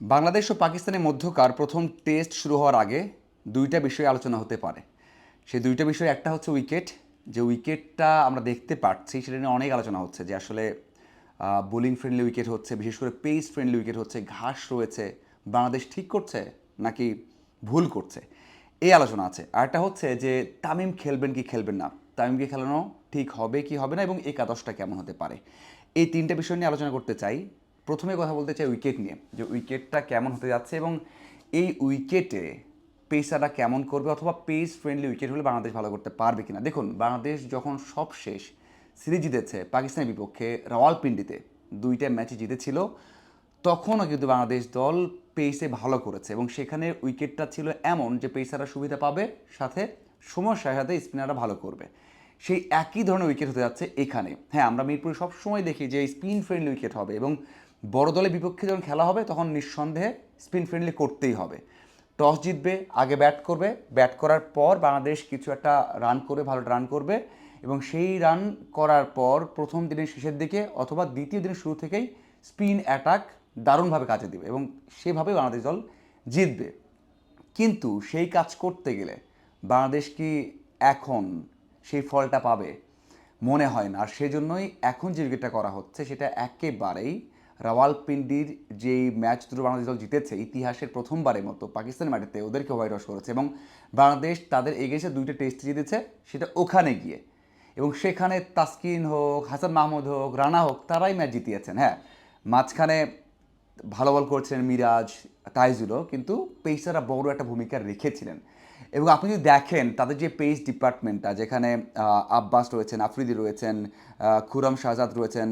বাংলাদেশ ও পাকিস্তানের মধ্যকার প্রথম টেস্ট শুরু হওয়ার আগে দুইটা বিষয়ে আলোচনা হতে পারে। সেই দুইটা বিষয় একটা হচ্ছে উইকেট, যে উইকেটটা আমরা দেখতে পাচ্ছি সেটা নিয়ে অনেক আলোচনা হচ্ছে যে আসলে বোলিং ফ্রেন্ডলি উইকেট হচ্ছে, বিশেষ করে পেস ফ্রেন্ডলি উইকেট হচ্ছে, ঘাস রয়েছে, বাংলাদেশ ঠিক করছে নাকি ভুল করছে, এই আলোচনা আছে। আর একটা হচ্ছে যে তামিম খেলবেন কি খেলবেন না, তামিমকে খেলানো ঠিক হবে কি হবে না, এবং একাদশটা কেমন হতে পারে, এই তিনটে বিষয় নিয়ে আলোচনা করতে চাই। প্রথমে কথা বলতে চাই উইকেট নিয়ে, যে উইকেটটা কেমন হতে যাচ্ছে এবং এই উইকেটে পেসাররা কেমন করবে, অথবা পেস ফ্রেন্ডলি উইকেট হলে বাংলাদেশ ভালো করতে পারবে কিনা। দেখুন, বাংলাদেশ যখন সব শেষ সিরিজ জিতেছে পাকিস্তানের বিপক্ষে রাওয়ালপিন্ডিতে, দুইটা ম্যাচই জিতেছিল, তখনও কিন্তু বাংলাদেশ দল পেসে ভালো করেছে এবং সেখানে উইকেটটা ছিল এমন যে পেসাররা সুবিধা পাবে, সাথে সমস্যার সাথে স্পিনাররা ভালো করবে। সেই একই ধরনের উইকেট হতে যাচ্ছে এখানে। হ্যাঁ, আমরা মিরপুরে সবসময় দেখি যে স্পিন ফ্রেন্ডলি উইকেট হবে এবং বড় দলের বিপক্ষে যখন খেলা হবে তখন নিঃসন্দেহে স্পিন ফ্রেন্ডলি করতেই হবে। টস জিতবে, আগে ব্যাট করবে, ব্যাট করার পর বাংলাদেশ কিছু একটা রান করবে, ভালো রান করবে, এবং সেই রান করার পর প্রথম দিনের শেষের দিকে অথবা দ্বিতীয় দিনের শুরু থেকেই স্পিন অ্যাটাক দারুণভাবে কাজে দেবে এবং সেভাবেই বাংলাদেশ দল জিতবে। কিন্তু সেই কাজ করতে গেলে বাংলাদেশ কি এখন সেই ফলটা পাবে? মনে হয় না। আর সেজন্যই এখন যে উইকেটটা করা হচ্ছে সেটা একেবারেই রাওয়ালপিন্ডির যেই ম্যাচ দুটো বাংলাদেশ দল জিতেছে ইতিহাসের প্রথমবারের মতো পাকিস্তানের মাটিতে ওদেরকে হোয়াইট ওয়াশ করেছে, এবং বাংলাদেশ তাদের এগেইনস্টে দুইটা টেস্ট জিতেছে, সেটা ওখানে গিয়ে। এবং সেখানে তাসকিন হোক, হাসান মাহমুদ হোক, রানা হোক, তারাই ম্যাচ জিতিয়েছেন। হ্যাঁ, মাঝখানে ভালো বল করেছিলেন মিরাজ, তাইজুলও, কিন্তু পেসাররা বড় একটা ভূমিকা রেখেছিলেন। এবং আপনি যদি দেখেন তাদের যে পেস ডিপার্টমেন্টটা, যেখানে আব্বাস রয়েছেন, আফ্রিদি রয়েছেন, খুরম শাহজাদ রয়েছেন,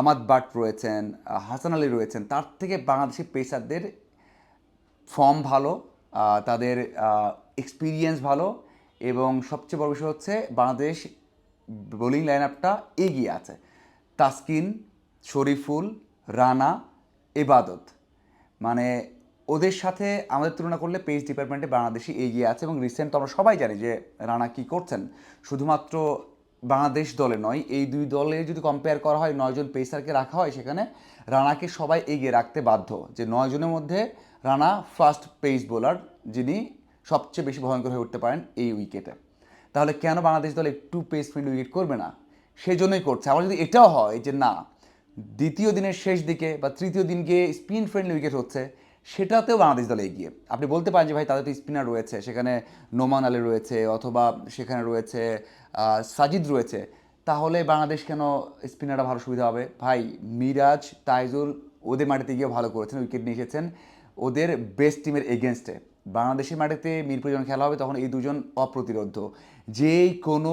আমাদ বাট রয়েছেন, হাসান আলী রয়েছেন, তার থেকে বাংলাদেশি পেসারদের ফর্ম ভালো, তাদের এক্সপিরিয়েন্স ভালো, এবং সবচেয়ে বড় বিষয় হচ্ছে বাংলাদেশ বোলিং লাইন আপটা এগিয়ে আছে। তাসকিন, শরীফুল, রানা, এবাদত, মানে ওদের সাথে আমাদের তুলনা করলে পেস ডিপার্টমেন্টে বাংলাদেশই এগিয়ে আছে। এবং রিসেন্ট তো আমরা সবাই জানি যে রানা কী করছেন। শুধুমাত্র বাংলাদেশ দলে নয়, এই দুই দলে যদি কম্পেয়ার করা হয়, 9জন পেসারকে রাখা হয়, সেখানে রানাকে সবাই এগিয়ে রাখতে বাধ্য, যে 9জনের মধ্যে রানা ফার্স্ট পেস বোলার, যিনি সবচেয়ে বেশি ভয়ঙ্কর হয়ে উঠতে পারেন এই উইকেটে। তাহলে কেন বাংলাদেশ দল একটু পেস ফ্রেন্ডলি উইকেট করবে না? সেই জন্যই করছে। আবার যদি এটাও হয় যে না, দ্বিতীয় দিনের শেষ দিকে বা তৃতীয় দিন গিয়ে স্পিন ফ্রেন্ডলি উইকেট হচ্ছে, সেটাতেও বাংলাদেশ দল এগিয়ে। আপনি বলতে পারেন যে ভাই তাদের তো স্পিনার রয়েছে, সেখানে নোমান আলী রয়েছে, অথবা সেখানে রয়েছে সাজিদ রয়েছে, তাহলে বাংলাদেশ কেন স্পিনাররা ভালো সুবিধা হবে? ভাই, মিরাজ, তাইজুল ওদের মাটিতে গিয়ে ভালো করেছেন, উইকেট নিয়ে এসেছেন ওদের বেস্ট টিমের এগেনস্টে। বাংলাদেশের মাটিতে মিরপুরে যখন খেলা হবে তখন এই দুজন অপ্রতিরোধ্য। যেই কোনো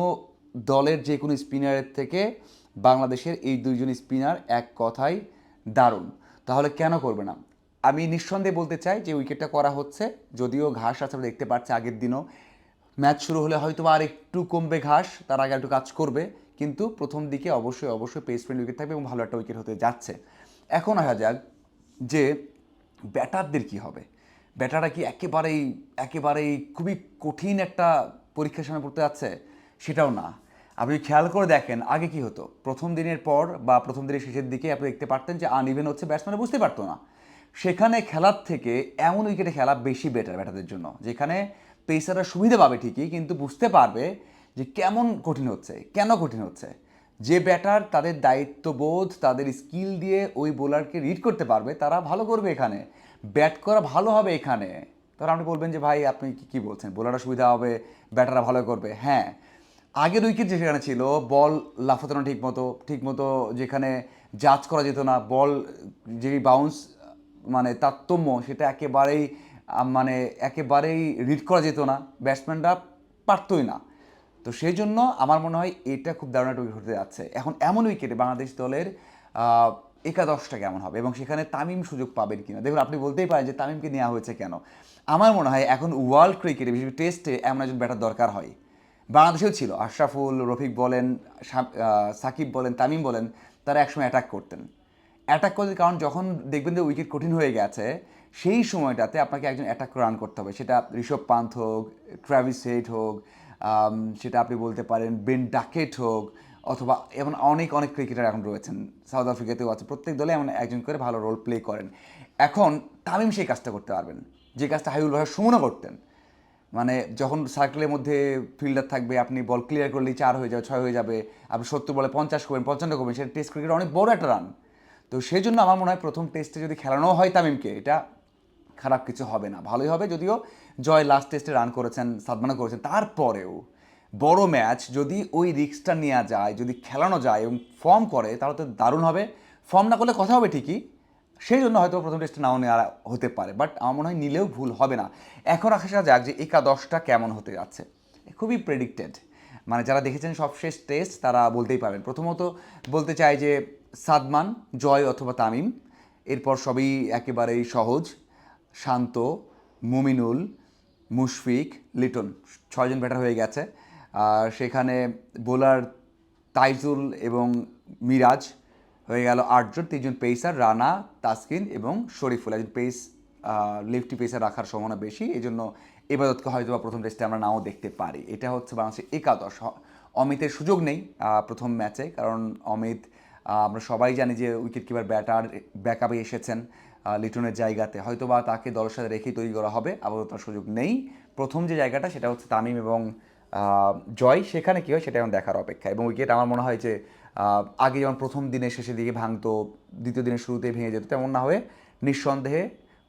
দলের যে কোনো স্পিনারের থেকে বাংলাদেশের এই দুইজন স্পিনার এক কথায় দারুণ। তাহলে কেন করবে না? আমি নিঃসন্দেহে বলতে চাই যে উইকেটটা করা হচ্ছে, যদিও ঘাস আছে আমরা দেখতে পাচ্ছি, আগের দিনও ম্যাচ শুরু হলে হয়তো আর একটু কমবে ঘাস, তার আগে একটু কাজ করবে, কিন্তু প্রথম দিকে অবশ্যই অবশ্যই পেস ফ্রেন্ড উইকেট থাকবে এবং ভালো একটা উইকেট হতে যাচ্ছে। এখন আসা যাক যে ব্যাটারদের কি হবে। ব্যাটাররা কি একেবারেই একেবারেই খুবই কঠিন একটা পরীক্ষার সামনে পড়তে যাচ্ছে? সেটাও না। আপনি খেয়াল করে দেখেন আগে কি হতো, প্রথম দিনের পর বা প্রথম দিনের শেষের দিকে আপনি দেখতে পারতেন যে আনইভেন হচ্ছে, ব্যাটসম্যানরা বুঝতে পারতো না। সেখানে খেলার থেকে এমন উইকেটে খেলা বেশি বেটার ব্যাটারদের জন্য, যেখানে পেসাররা সুবিধা পাবে ঠিকই, কিন্তু বুঝতে পারবে যে কেমন কঠিন হচ্ছে, কেন কঠিন হচ্ছে। যে ব্যাটার তাদের দায়িত্ববোধ, তাদের স্কিল দিয়ে ওই বোলারকে রিড করতে পারবে, তারা ভালো করবে এখানে, ব্যাট করা ভালো হবে এখানে। তাহলে আপনি বলবেন যে ভাই আপনি কী বলছেন, বোলাররা সুবিধা হবে, ব্যাটাররা ভালো করবে। হ্যাঁ, আগের উইকেট যেখানে ছিল বল লাফাতো না ঠিক মতো যেখানে জাজ করা যেত না, বল যেই বাউন্স মানে তারতম্য, সেটা মানে একেবারেই রিড করা যেত না, ব্যাটসম্যানরা পারতই না। তো সেই জন্য আমার মনে হয় এটা খুব দারুণ একটা উইকেট হতে যাচ্ছে। এখন এমন উইকেটে বাংলাদেশ দলের একাদশটা কেমন হবে এবং সেখানে তামিম সুযোগ পাবেন কিনা। দেখুন, আপনি বলতেই পারেন যে তামিমকে নেওয়া হয়েছে কেন। আমার মনে হয় এখন ওয়ার্ল্ড ক্রিকেটে, বিশেষ করে টেস্টে, এমন একজন ব্যাটার দরকার হয়। বাংলাদেশেও ছিল, আশরাফুল, রফিক বলেন, সাকিব বলেন, তামিম বলেন, তারা একসময় অ্যাটাক করতেন। অ্যাটাক করতে, কারণ যখন দেখবেন যে উইকেট কঠিন হয়ে গেছে, সেই সময়টাতে আপনাকে একজন অ্যাটাক রান করতে হবে। সেটা ঋষভ পান্থ হোক, ট্র্যাভিস হেড হোক, সেটা আপনি বলতে পারেন বেন ডাকেট হোক, অথবা এমন অনেক অনেক ক্রিকেটার এখন রয়েছেন, সাউথ আফ্রিকাতেও আছে, প্রত্যেক দলে এমন একজন করে ভালো রোল প্লে করেন। এখন তামিম সেই কাজটা করতে পারবেন, যে কাজটা হাবিবুল বাশার সুমনও করতেন। মানে যখন সার্কেলের মধ্যে ফিল্ডার থাকবে, আপনি বল ক্লিয়ার করলেই 4 হয়ে যাবে, 6 হয়ে যাবে, আপনি 70 বলে 50 করবেন, 55 করবেন, সেটা টেস্ট ক্রিকেট অনেক বড় একটা রান। তো সেই জন্য আমার মনে হয় প্রথম টেস্টে যদি খেলানো হয় তামিমকে, এটা খারাপ কিছু হবে না, ভালোই হবে। যদিও জয় লাস্ট টেস্টে রান করেছেন, সাদমানও করেছেন, তারপরেও বড় ম্যাচ যদি ওই রিস্কটা নেওয়া যায়, যদি খেলানো যায় এবং ফর্ম করে, তাহলে তো দারুণ হবে। ফর্ম না করলে কথা হবে ঠিকই, সেই জন্য হয়তো প্রথম টেস্টে নাও নেওয়া হতে পারে, বাট আমার মনে হয় নিলেও ভুল হবে না। এখন আসা যাক যে একাদশটা কেমন হতে যাচ্ছে, খুবই প্রেডিক্টেড। মানে যারা দেখেছেন সবশেষ টেস্ট তারা বলতেই পারেন। প্রথমত বলতে চাই যে সাদমান, জয় অথবা তামিম, এরপর সবই একেবারেই সহজ, শান্ত, মুমিনুল, মুশফিক, লিটন, 6জন ব্যাটার হয়ে গেছে। আর সেখানে বোলার তাইজুল এবং মিরাজ হয়ে গেল 8জন, 3জন পেসার, রানা, তাসকিন এবং শরীফুল। একজন লেফটি পেসার রাখার সম্ভাবনা বেশি, এই জন্য এবাদতকে হয়তো বা প্রথম টেস্টে আমরা নাও দেখতে পারি। এটা হচ্ছে বাংলাদেশের একাদশ। অমিতের সুযোগ নেই প্রথম ম্যাচে, কারণ অমিত আমরা সবাই জানি যে উইকেট কিপার ব্যাটার ব্যাকআপে এসেছেন লিটনের জায়গাতে, হয়তো বা তাকে দলের সাথে রেখেই তৈরি করা হবে, আপাতত তার সুযোগ নেই। প্রথম যে জায়গাটা সেটা হচ্ছে তামিম এবং জয়, সেখানে কী হয় সেটা এখন দেখার অপেক্ষা। এবং উইকেট আমার মনে হয় যে আগে যেমন প্রথম দিনের শেষের দিকে ভাঙতো, দ্বিতীয় দিনের শুরুতেই ভেঙে যেত, তেমন না হয়ে নিঃসন্দেহে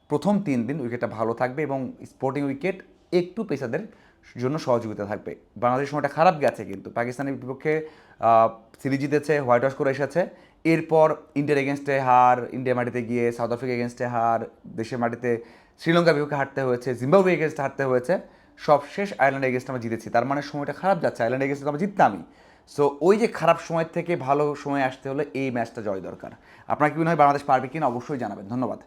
প্রথম 3 দিন উইকেটটা ভালো থাকবে এবং স্পোর্টিং উইকেট একটু পেসারদের জন্য সহযোগিতা থাকবে। বাংলাদেশের সময়টা খারাপ গেছে, কিন্তু পাকিস্তানের বিপক্ষে সিরিজ জিতেছে, হোয়াইট ওয়াশ করে এসেছে, এরপর ইন্ডিয়ার এগেনস্টে হার, ইন্ডিয়ার মাটিতে গিয়ে সাউথ আফ্রিকা এগেনস্টে হার, দেশের মাটিতে শ্রীলঙ্কার বিপক্ষে হারতে হয়েছে, জিম্বাবুয়ে এগেনস্টে হারতে হয়েছে, সব শেষ আয়ারল্যান্ড এগেনস্টে আমরা জিতেছি। তার মানে সময়টা খারাপ যাচ্ছে, আয়ারল্যান্ড এগেনস্টে আমরা জিততামই। সো ওই যে খারাপ সময় থেকে ভালো সময় আসতে হলে এই ম্যাচটা জয় দরকার। আপনার কি মনে হয় বাংলাদেশ পারবে কিনা, অবশ্যই জানাবেন। ধন্যবাদ।